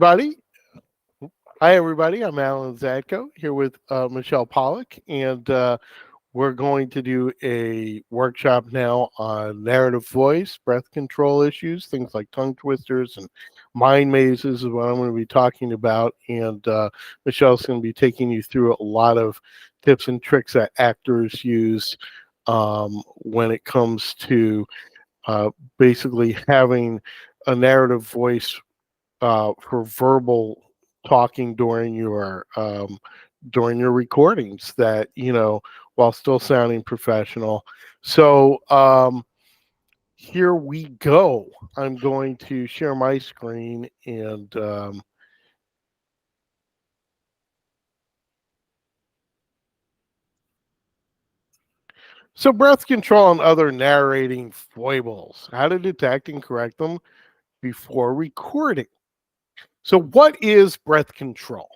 everybody. Hi, everybody. I'm Alan Zatkow here with Michelle Pollack, and we're going to do a workshop now on narrative voice, breath control issues, things like tongue twisters and mind mazes is what I'm going to be talking about. And Michelle's going to be taking you through a lot of tips and tricks that actors use when it comes to basically having a narrative voice for verbal talking during your recordings that while still sounding professional. So here we go. I'm going to share my screen and so breath control and other narrating foibles, how to detect and correct them before recording. So, what is breath control?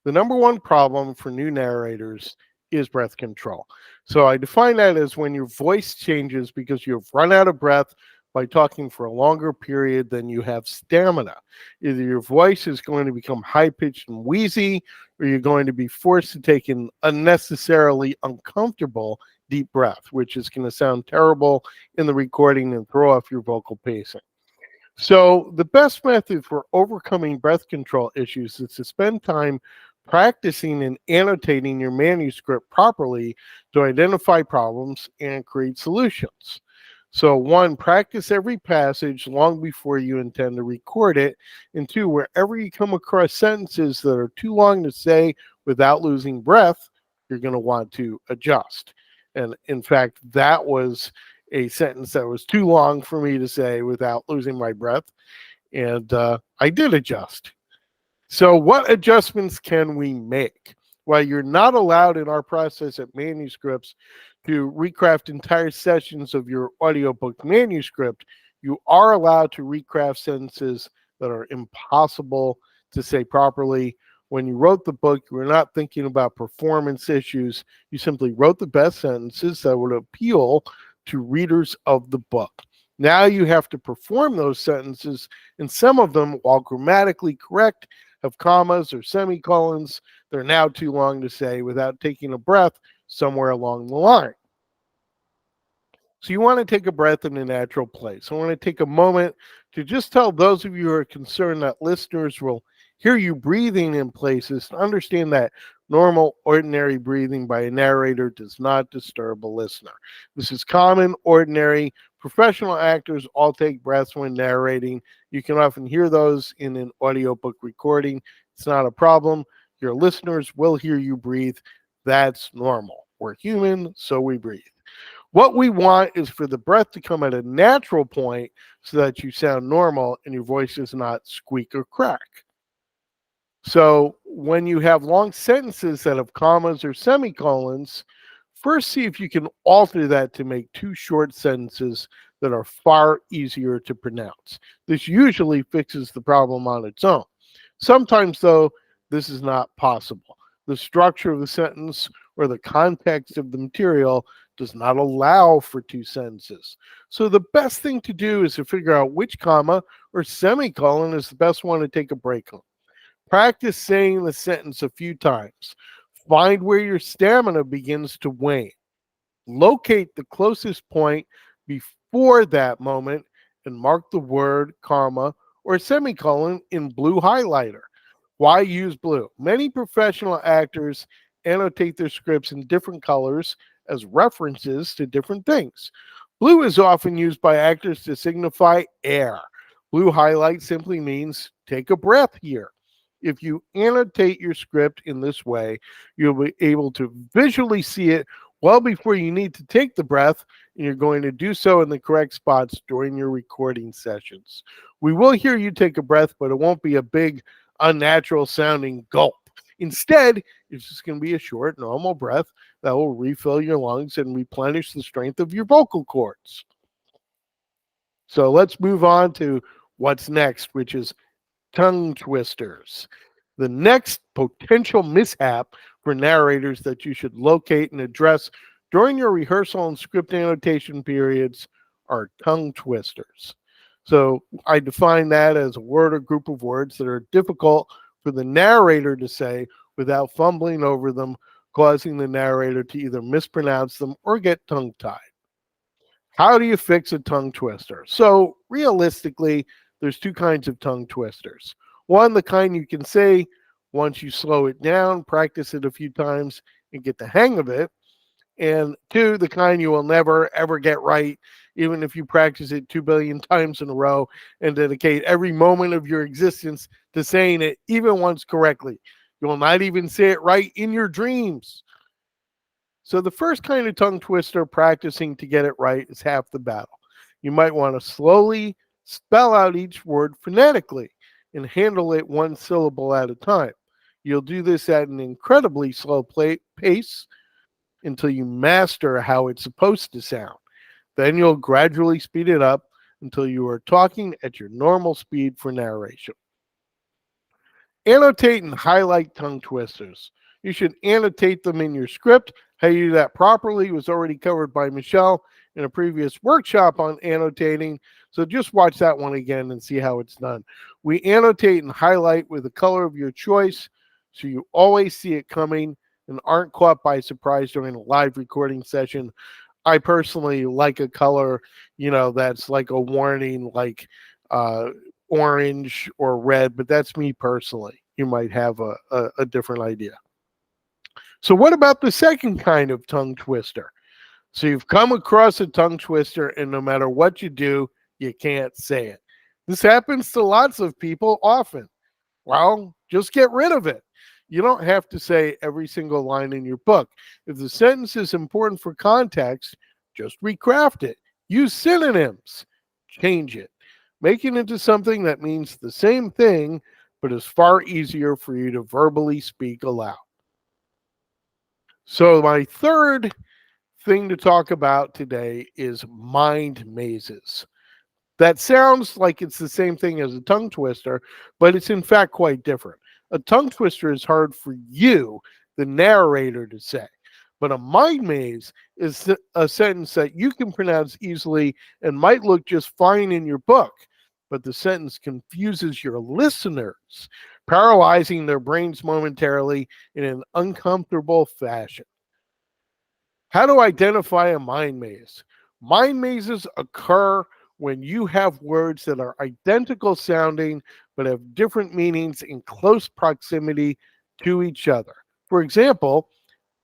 The number one problem for new narrators is breath control. So, I define that as when your voice changes because you've run out of breath by talking for a longer period than you have stamina. Either your voice is going to become high pitched and wheezy, or you're going to be forced to take an unnecessarily uncomfortable deep breath, which is going to sound terrible in the recording and throw off your vocal pacing. So the best method for overcoming breath control issues is to spend time practicing and annotating your manuscript properly to identify problems and create solutions. So one, practice every passage long before you intend to record it. And two, wherever you come across sentences that are too long to say without losing breath, you're going to want to adjust. And in fact, that was a sentence that was too long for me to say without losing my breath. And I did adjust. So what adjustments can we make? Well, you're not allowed in our process at manuscripts to recraft entire sessions of your audiobook manuscript. You are allowed to recraft sentences that are impossible to say properly. When you wrote the book, you were not thinking about performance issues. You simply wrote the best sentences that would appeal to readers of the book. Now you have to perform those sentences, and some of them, while grammatically correct, have commas or semicolons. They're now too long to say without taking a breath somewhere along the line. So you want to take a breath in a natural place. I want to take a moment to just tell those of you who are concerned that listeners will hear you breathing in places to understand that normal, ordinary breathing by a narrator does not disturb a listener. This is common, ordinary. Professional actors all take breaths when narrating. You can often hear those in an audiobook recording. It's not a problem. Your listeners will hear you breathe. That's normal. We're human, so we breathe. What we want is for the breath to come at a natural point so that you sound normal and your voice does not squeak or crack. So when you have long sentences that have commas or semicolons, first see if you can alter that to make two short sentences that are far easier to pronounce. This usually fixes the problem on its own. Sometimes, though, this is not possible. The structure of the sentence or the context of the material does not allow for two sentences. So the best thing to do is to figure out which comma or semicolon is the best one to take a break on. Practice saying the sentence a few times. Find where your stamina begins to wane. Locate the closest point before that moment and mark the word, comma, or semicolon in blue highlighter. Why use blue? Many professional actors annotate their scripts in different colors as references to different things. Blue is often used by actors to signify air. Blue highlight simply means take a breath here. If you annotate your script in this way, you'll be able to visually see it well before you need to take the breath, and you're going to do so in the correct spots during your recording sessions. We will hear you take a breath, but it won't be a big, unnatural sounding gulp. Instead, it's just going to be a short, normal breath that will refill your lungs and replenish the strength of your vocal cords. So let's move on to what's next, which is tongue twisters. The next potential mishap for narrators that you should locate and address during your rehearsal and script annotation periods are tongue twisters. So I define that as a word or group of words that are difficult for the narrator to say without fumbling over them, causing the narrator to either mispronounce them or get tongue tied. How do you fix a tongue twister? So, realistically, there's two kinds of tongue twisters. One, the kind you can say once you slow it down, practice it a few times, and get the hang of it. And two, the kind you will never, ever get right, even if you practice it 2 billion times in a row and dedicate every moment of your existence to saying it even once correctly. You will not even say it right in your dreams. So the first kind of tongue twister, practicing to get it right, is half the battle. You might want to slowly spell out each word phonetically and handle it one syllable at a time. You'll do this at an incredibly slow pace until you master how it's supposed to sound. Then you'll gradually speed it up until you are talking at your normal speed for narration. Annotate and highlight tongue twisters. You should annotate them in your script. How you do that properly was already covered by Michelle in a previous workshop on annotating. So just watch that one again and see how it's done. We annotate and highlight with the color of your choice so you always see it coming and aren't caught by surprise during a live recording session. I personally like a color, that's like a warning, like uh, orange or red, but that's me personally. You might have a different idea. So, what about the second kind of tongue twister? So, you've come across a tongue twister, and no matter what you do, you can't say it. This happens to lots of people often. Well, just get rid of it. You don't have to say every single line in your book. If the sentence is important for context, just recraft it. Use synonyms. Change it. Make it into something that means the same thing, but is far easier for you to verbally speak aloud. So, my third thing to talk about today is mind mazes. That sounds like it's the same thing as a tongue twister, but it's in fact quite different. A tongue twister is hard for you, the narrator, to say. But a mind maze is a sentence that you can pronounce easily and might look just fine in your book, but the sentence confuses your listeners, paralyzing their brains momentarily in an uncomfortable fashion. How to identify a mind maze? Mind mazes occur when you have words that are identical sounding but have different meanings in close proximity to each other. For example,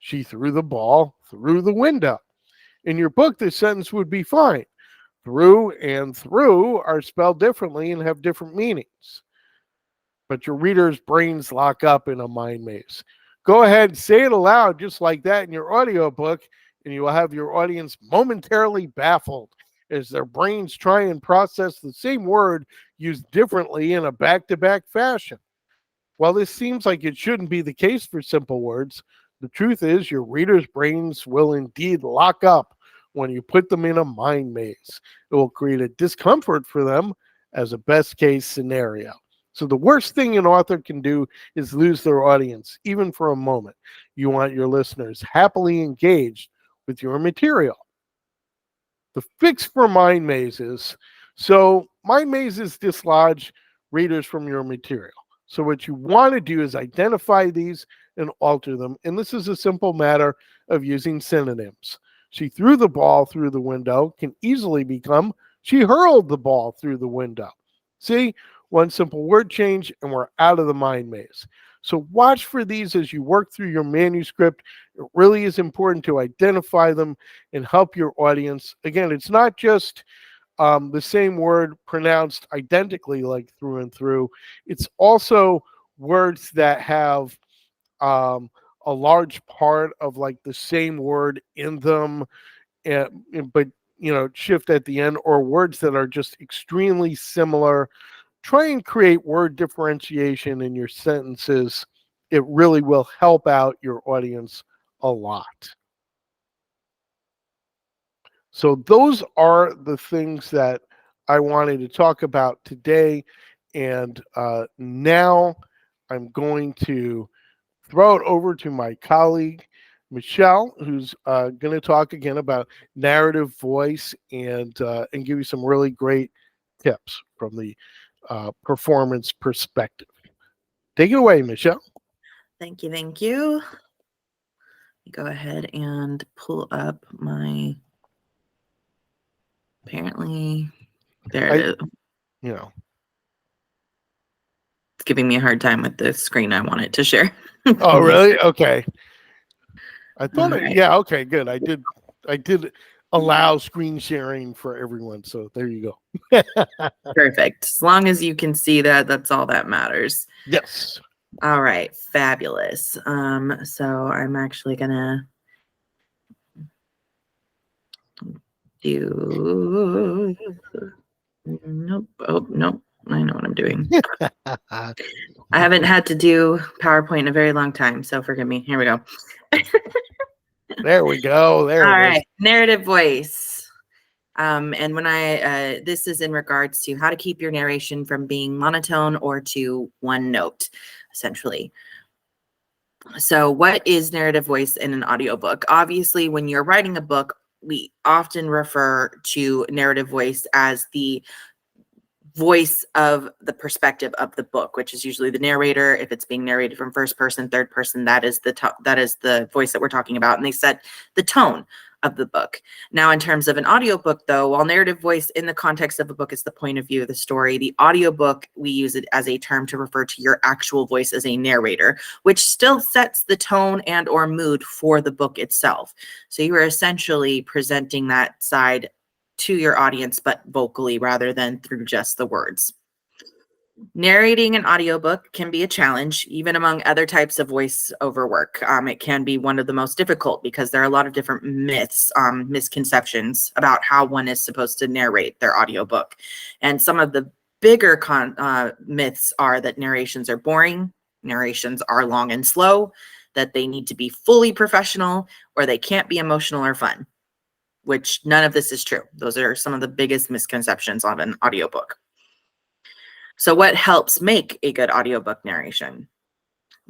she threw the ball through the window. In your book, this sentence would be fine. Through and through are spelled differently and have different meanings, but your reader's brains lock up in a mind maze. Go ahead and say it aloud just like that in your audiobook, and you will have your audience momentarily baffled as their brains try and process the same word used differently in a back to back fashion. While this seems like it shouldn't be the case for simple words, the truth is your readers' brains will indeed lock up when you put them in a mind maze. It will create a discomfort for them as a best case scenario. So the worst thing an author can do is lose their audience, even for a moment. You want your listeners happily engaged with your material. The fix for mind mazes. So mind mazes dislodge readers from your material. So what you want to do is identify these and alter them. And this is a simple matter of using synonyms. She threw the ball through the window can easily become she hurled the ball through the window. See, one simple word change and we're out of the mind maze. So watch for these as you work through your manuscript. It really is important to identify them and help your audience. Again, it's not just the same word pronounced identically like through and through. It's also words that have a large part of like the same word in them, but shift at the end, or words that are just extremely similar. Try and create word differentiation in your sentences. It really will help out your audience a lot. So those are the things that I wanted to talk about today. And now I'm going to throw it over to my colleague, Michelle, who's going to talk again about narrative voice and give you some really great tips from the performance perspective. Take it away, Michelle. Thank you. Thank you. Go ahead and pull up my, apparently, there it is. You know. It's giving me a hard time with the screen I want it to share. Oh, really? Okay. I thought, Right. yeah, okay, good. I did allow screen sharing for everyone. So there you go. Perfect. As long as you can see that, that's all that matters. Yes. All right. Fabulous. So I'm actually gonna do, nope. Oh, nope. I know what I'm doing. I haven't had to do PowerPoint in a very long time, so forgive me. Here we go. There we go. There All it right. is. Narrative voice. And when this is in regards to how to keep your narration from being monotone or to one note, essentially. So what is narrative voice in an audiobook? Obviously, when you're writing a book, we often refer to narrative voice as the voice of the perspective of the book, which is usually the narrator. If it's being narrated from first person, third person, that is the voice that we're talking about, and they set the tone of the book. Now, in terms of an audiobook, though, while narrative voice in the context of a book is the point of view of the story, the audiobook, we use it as a term to refer to your actual voice as a narrator, which still sets the tone and or mood for the book itself. So you are essentially presenting that side to your audience, but vocally rather than through just the words. Narrating an audiobook can be a challenge, even among other types of voiceover work. It can be one of the most difficult because there are a lot of different myths, misconceptions about how one is supposed to narrate their audiobook. And some of the bigger myths are that narrations are boring, narrations are long and slow, that they need to be fully professional, or they can't be emotional or fun, which none of this is true. Those are some of the biggest misconceptions of an audiobook. So what helps make a good audiobook narration?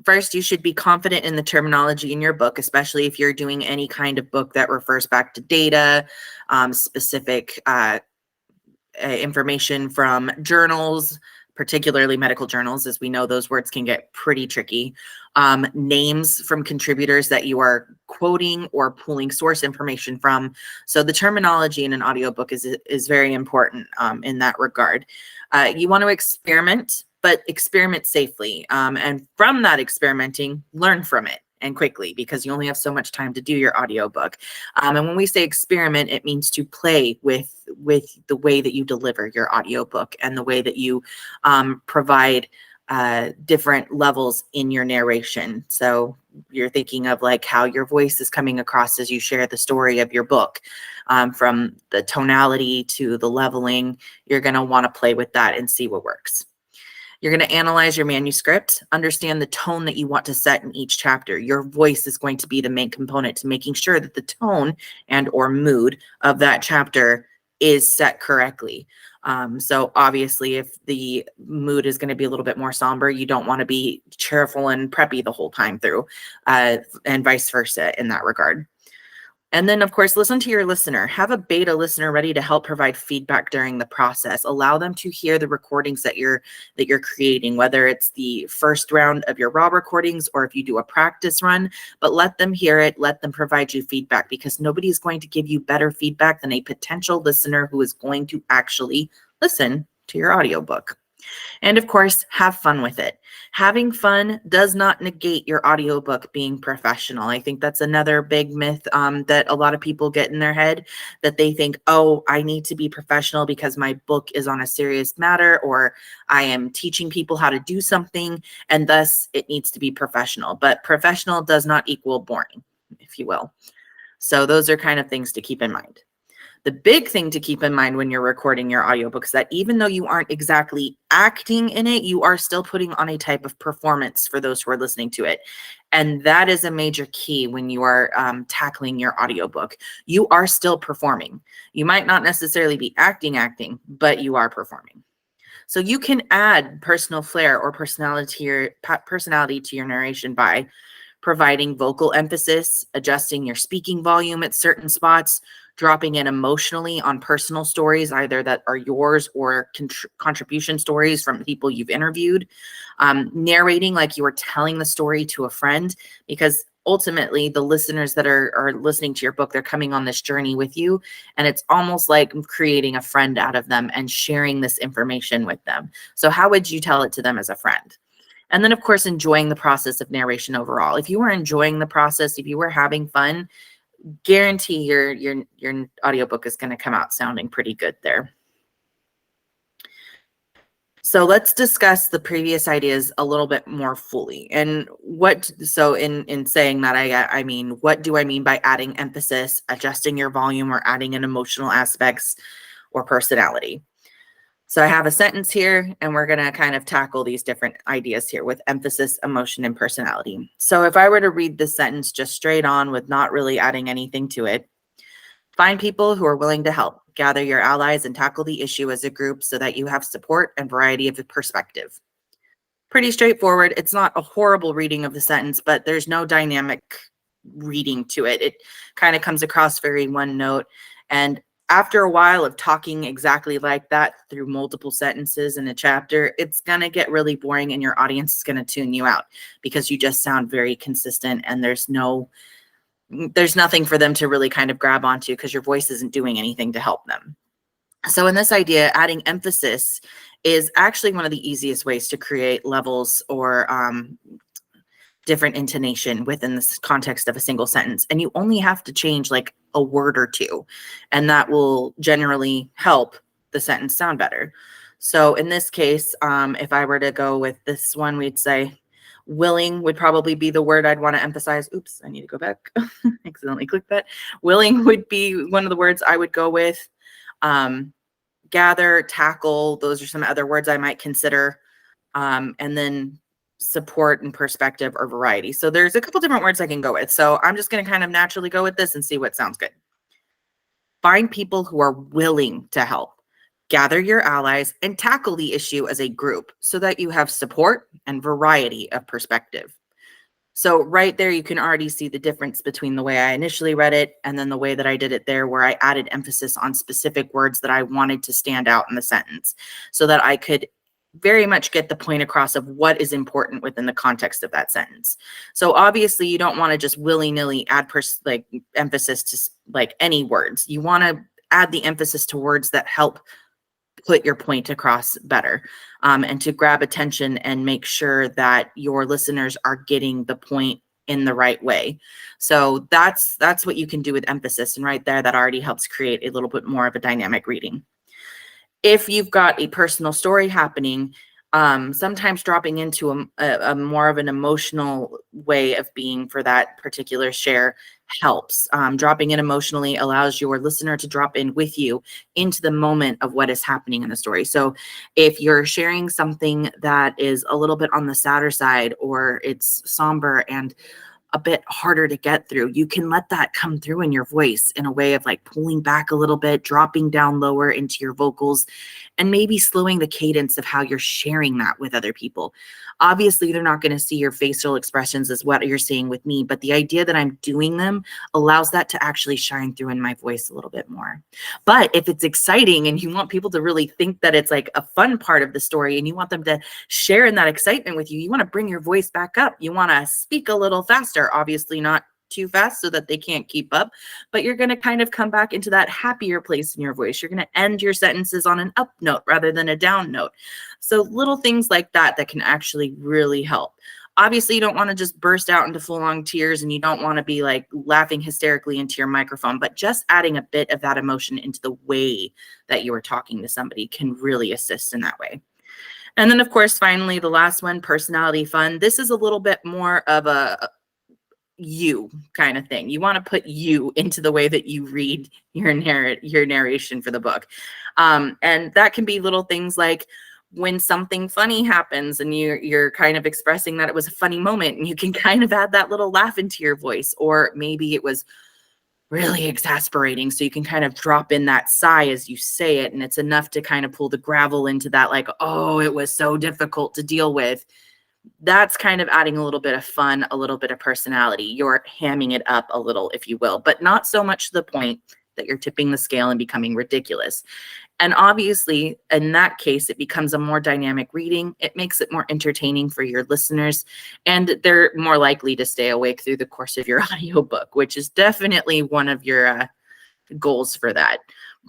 First, you should be confident in the terminology in your book, especially if you're doing any kind of book that refers back to data, specific information from journals, particularly medical journals. As we know, those words can get pretty tricky. Names from contributors that you are quoting or pulling source information from. So the terminology in an audiobook is very important in that regard. You want to experiment, but experiment safely. And from that experimenting, learn from it and quickly, because you only have so much time to do your audiobook. And when we say experiment, it means to play with the way that you deliver your audiobook and the way that you provide different levels in your narration. So you're thinking of like how your voice is coming across as you share the story of your book, from the tonality to the leveling. You're going to want to play with that and see what works. You're going to analyze your manuscript, understand the tone that you want to set in each chapter. Your voice is going to be the main component to making sure that the tone and or mood of that chapter is set correctly. So obviously, if the mood is going to be a little bit more somber, you don't want to be cheerful and preppy the whole time through, and vice versa in that regard. And then, of course, listen to your listener. Have a beta listener ready to help provide feedback during the process. Allow them to hear the recordings that you're creating, whether it's the first round of your raw recordings or if you do a practice run. But let them hear it. Let them provide you feedback, because nobody is going to give you better feedback than a potential listener who is going to actually listen to your audiobook. And of course, have fun with it. Having fun does not negate your audiobook being professional. I think that's another big myth that a lot of people get in their head, that they think, oh, I need to be professional because my book is on a serious matter, or I am teaching people how to do something, and thus it needs to be professional. But professional does not equal boring, if you will. So those are kind of things to keep in mind. The big thing to keep in mind when you're recording your audiobook is that even though you aren't exactly acting in it, you are still putting on a type of performance for those who are listening to it. And that is a major key when you are tackling your audiobook. You are still performing. You might not necessarily be acting, but you are performing. So you can add personal flair or personality to your narration by providing vocal emphasis, adjusting your speaking volume at certain spots, dropping in emotionally on personal stories, either that are yours or contribution stories from people you've interviewed, narrating like you were telling the story to a friend, because ultimately the listeners that are listening to your book, they're coming on this journey with you, and it's almost like creating a friend out of them and sharing this information with them. So how would you tell it to them as a friend? And then, of course, enjoying the process of narration overall. If you were enjoying the process, if you were having fun, guarantee your audiobook is going to come out sounding pretty good there. So let's discuss the previous ideas a little bit more fully. And so in saying that, I mean, what do I mean by adding emphasis, adjusting your volume, or adding in emotional aspects or personality? So I have a sentence here, and we're going to kind of tackle these different ideas here with emphasis, emotion, and personality. So if I were to read this sentence just straight on with not really adding anything to it: find people who are willing to help, gather your allies, and tackle the issue as a group so that you have support and variety of perspective. Pretty straightforward. It's not a horrible reading of the sentence, but there's no dynamic reading to it. It kind of comes across very one note. And after a while of talking exactly like that through multiple sentences in a chapter, it's going to get really boring and your audience is going to tune you out because you just sound very consistent and there's nothing for them to really kind of grab onto because your voice isn't doing anything to help them. So in this idea, adding emphasis is actually one of the easiest ways to create levels or different intonation within this context of a single sentence. And you only have to change like a word or two, and that will generally help the sentence sound better. So in this case, if I were to go with this one, we'd say willing would probably be the word I'd want to emphasize. Oops, I need to go back. Accidentally clicked that. Willing would be one of the words I would go with. Gather, tackle, those are some other words I might consider. And then support and perspective or variety. So there's a couple different words I can go with. So I'm just going to kind of naturally go with this and see what sounds good. Find people who are willing to help, gather your allies, and tackle the issue as a group so that you have support and variety of perspective. So right there, you can already see the difference between the way I initially read it and then the way that I did it there, where I added emphasis on specific words that I wanted to stand out in the sentence so that I could very much get the point across of what is important within the context of that sentence. So obviously you don't want to just willy-nilly add emphasis to like any words. You want to add the emphasis to words that help put your point across better, and to grab attention and make sure that your listeners are getting the point in the right way. So that's what you can do with emphasis. And right there, that already helps create a little bit more of a dynamic reading. If you've got a personal story happening, sometimes dropping into a more of an emotional way of being for that particular share helps. Dropping in emotionally allows your listener to drop in with you into the moment of what is happening in the story. So if you're sharing something that is a little bit on the sadder side, or it's somber and a bit harder to get through, you can let that come through in your voice in a way of like pulling back a little bit, dropping down lower into your vocals, and maybe slowing the cadence of how you're sharing that with other people. Obviously, they're not going to see your facial expressions as what you're seeing with me, but the idea that I'm doing them allows that to actually shine through in my voice a little bit more. But if it's exciting and you want people to really think that it's like a fun part of the story and you want them to share in that excitement with you, you want to bring your voice back up. You want to speak a little faster, obviously not too fast so that they can't keep up, but you're going to kind of come back into that happier place in your voice. You're going to end your sentences on an up note rather than a down note. So little things like that can actually really help. Obviously, you don't want to just burst out into full-on tears, and you don't want to be like laughing hysterically into your microphone, but just adding a bit of that emotion into the way that you are talking to somebody can really assist in that way. And then, of course, finally, the last one, personality fun. This is a little bit more of a you kind of thing. You want to put you into the way that you read your narration for the book. And that can be little things like when something funny happens and you're kind of expressing that it was a funny moment, and you can kind of add that little laugh into your voice. Or maybe it was really exasperating, so you can kind of drop in that sigh as you say it, and it's enough to kind of pull the gravel into that, like, oh, it was so difficult to deal with. That's kind of adding a little bit of fun, a little bit of personality. You're hamming it up a little, if you will, but not so much to the point that you're tipping the scale and becoming ridiculous. And obviously, in that case, it becomes a more dynamic reading. It makes it more entertaining for your listeners, and they're more likely to stay awake through the course of your audiobook, which is definitely one of your goals for that.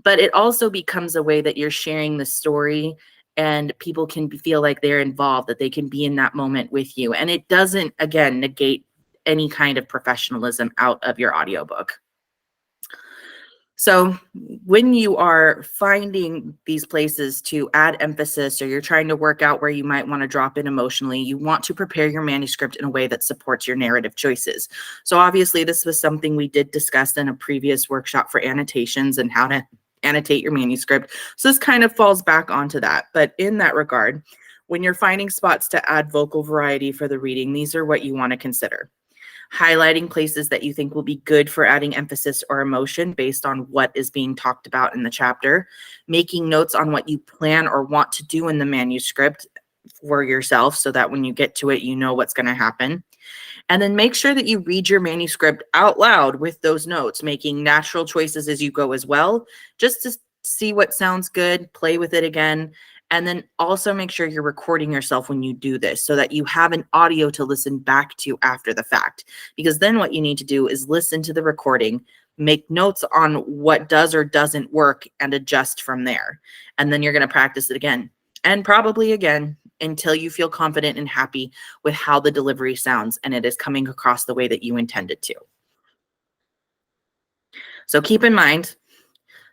But it also becomes a way that you're sharing the story and people can feel like they're involved, that they can be in that moment with you. And it doesn't, again, negate any kind of professionalism out of your audiobook. So when you are finding these places to add emphasis, or you're trying to work out where you might want to drop in emotionally, you want to prepare your manuscript in a way that supports your narrative choices. So obviously this was something we did discuss in a previous workshop for annotations and how to annotate your manuscript. So this kind of falls back onto that. But in that regard, when you're finding spots to add vocal variety for the reading, these are what you want to consider. Highlighting places that you think will be good for adding emphasis or emotion based on what is being talked about in the chapter, making notes on what you plan or want to do in the manuscript for yourself so that when you get to it, you know what's going to happen. And then make sure that you read your manuscript out loud with those notes, making natural choices as you go as well, just to see what sounds good, play with it again. And then also make sure you're recording yourself when you do this so that you have an audio to listen back to after the fact. Because then what you need to do is listen to the recording, make notes on what does or doesn't work, and adjust from there. And then you're going to practice it again and probably again until you feel confident and happy with how the delivery sounds and it is coming across the way that you intended to. So keep in mind,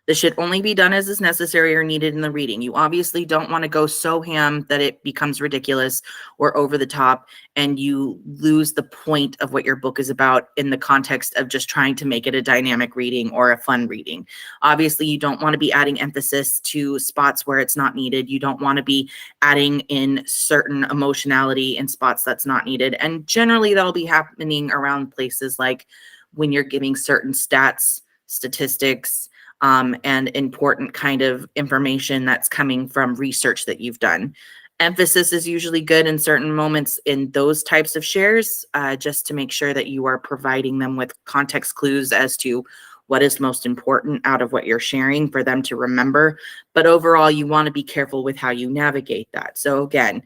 this should only be done as is necessary or needed in the reading. You obviously don't want to go so ham that it becomes ridiculous or over the top and you lose the point of what your book is about in the context of just trying to make it a dynamic reading or a fun reading. Obviously, you don't want to be adding emphasis to spots where it's not needed. You don't want to be adding in certain emotionality in spots that's not needed. And generally, that'll be happening around places like when you're giving certain stats, statistics, and important kind of information that's coming from research that you've done. Emphasis is usually good in certain moments in those types of shares, just to make sure that you are providing them with context clues as to what is most important out of what you're sharing for them to remember. But overall, you want to be careful with how you navigate that. So again,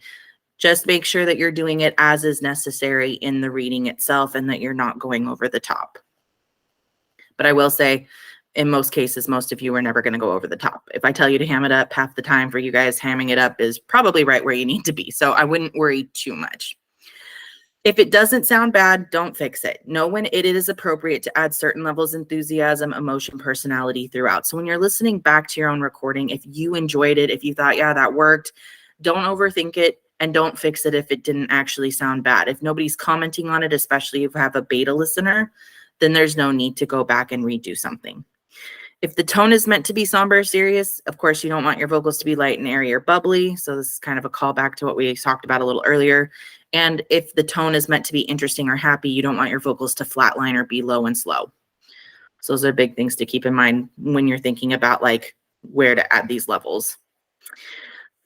just make sure that you're doing it as is necessary in the reading itself and that you're not going over the top. But I will say, in most cases, most of you are never going to go over the top. If I tell you to ham it up, half the time for you guys, hamming it up is probably right where you need to be. So I wouldn't worry too much. If it doesn't sound bad, don't fix it. Know when it is appropriate to add certain levels of enthusiasm, emotion, personality throughout. So when you're listening back to your own recording, if you enjoyed it, if you thought, yeah, that worked, don't overthink it and don't fix it if it didn't actually sound bad. If nobody's commenting on it, especially if you have a beta listener, then there's no need to go back and redo something. If the tone is meant to be somber or serious, of course, you don't want your vocals to be light and airy or bubbly. So this is kind of a callback to what we talked about a little earlier. And if the tone is meant to be interesting or happy, you don't want your vocals to flatline or be low and slow. So those are big things to keep in mind when you're thinking about like where to add these levels.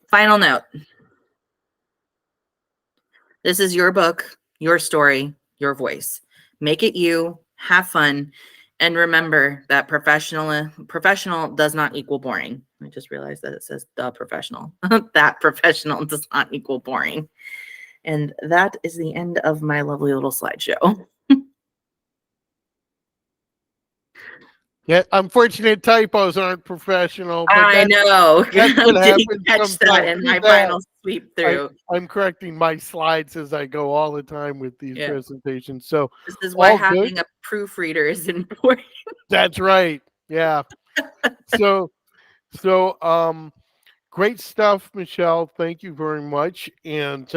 Final note. This is your book, your story, your voice. Make it you, have fun. And remember that professional does not equal boring. I just realized that it says the professional. That professional does not equal boring. And that is the end of my lovely little slideshow. Yeah, unfortunate typos aren't professional, but I know. that's what Did you happens catch that sometimes. in Do my that. final sweep through? I'm correcting my slides as I go all the time with these Yeah. presentations. So This is why all good. having a proofreader is important. That's right. Yeah. So great stuff, Michelle. Thank you very much. And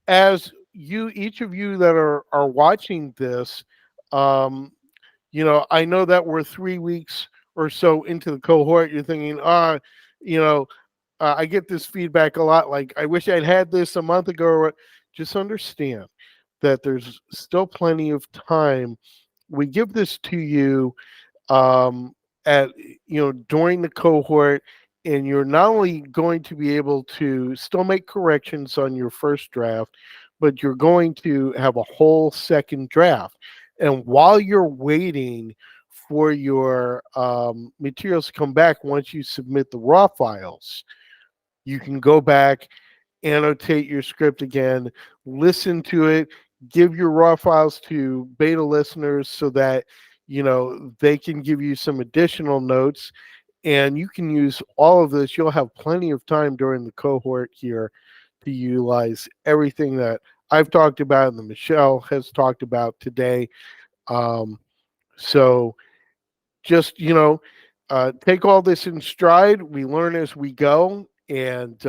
as each of you that are watching this, I know that we're 3 weeks or so into the cohort. You're thinking, I get this feedback a lot. Like, I wish I'd had this a month ago. Or just understand that there's still plenty of time. We give this to you at during the cohort, and you're not only going to be able to still make corrections on your first draft, but you're going to have a whole second draft. And while you're waiting for your materials to come back, once you submit the raw files, you can go back, annotate your script again, listen to it, give your raw files to beta listeners so that they can give you some additional notes, and you can use all of this. You'll have plenty of time during the cohort here to utilize everything that I've talked about and that Michelle has talked about today. Um, so just take all this in stride. We learn as we go, and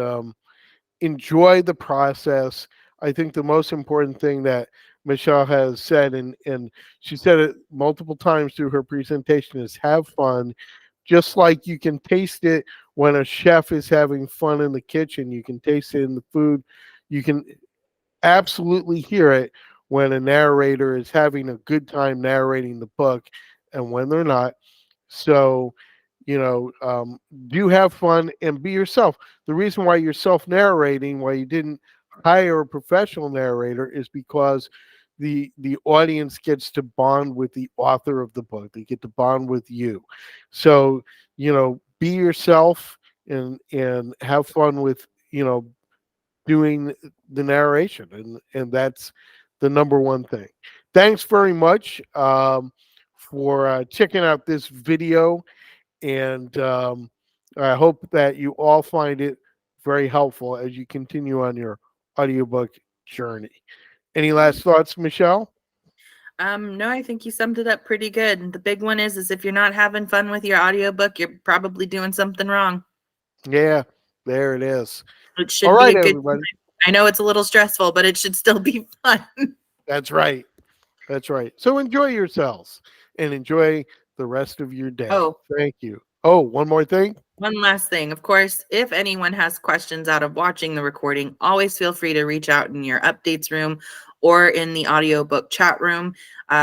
enjoy the process. I think the most important thing that Michelle has said, and she said it multiple times through her presentation, is have fun. Just like you can taste it when a chef is having fun in the kitchen, you can taste it in the food. You can absolutely hear it when a narrator is having a good time narrating the book and when they're not. So, do have fun and be yourself. The reason why you're self narrating, why you didn't hire a professional narrator, is because the audience gets to bond with the author of the book. They get to bond with you. So, be yourself and have fun with doing the narration, and that's the number one thing. Thanks very much for checking out this video, and I hope that you all find it very helpful as you continue on your audiobook journey. Any last thoughts, Michelle? No, I think you summed it up pretty good. The big one is if you're not having fun with your audiobook, you're probably doing something wrong. Yeah, there it is. It All should be right, a good everybody. time. I know it's a little stressful, but it should still be fun. That's right. That's right. So enjoy yourselves and enjoy the rest of your day. Oh, Thank you. Oh, one more thing. one last thing. Of course, if anyone has questions out of watching the recording, always feel free to reach out in your updates room or in the audiobook chat room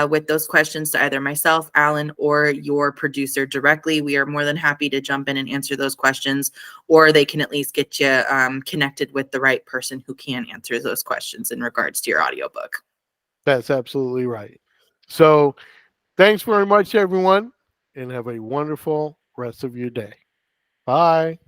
with those questions to either myself, Alan, or your producer directly. We are more than happy to jump in and answer those questions, or they can at least get you connected with the right person who can answer those questions in regards to your audiobook. That's absolutely right. So thanks very much, everyone, and have a wonderful rest of your day. Bye.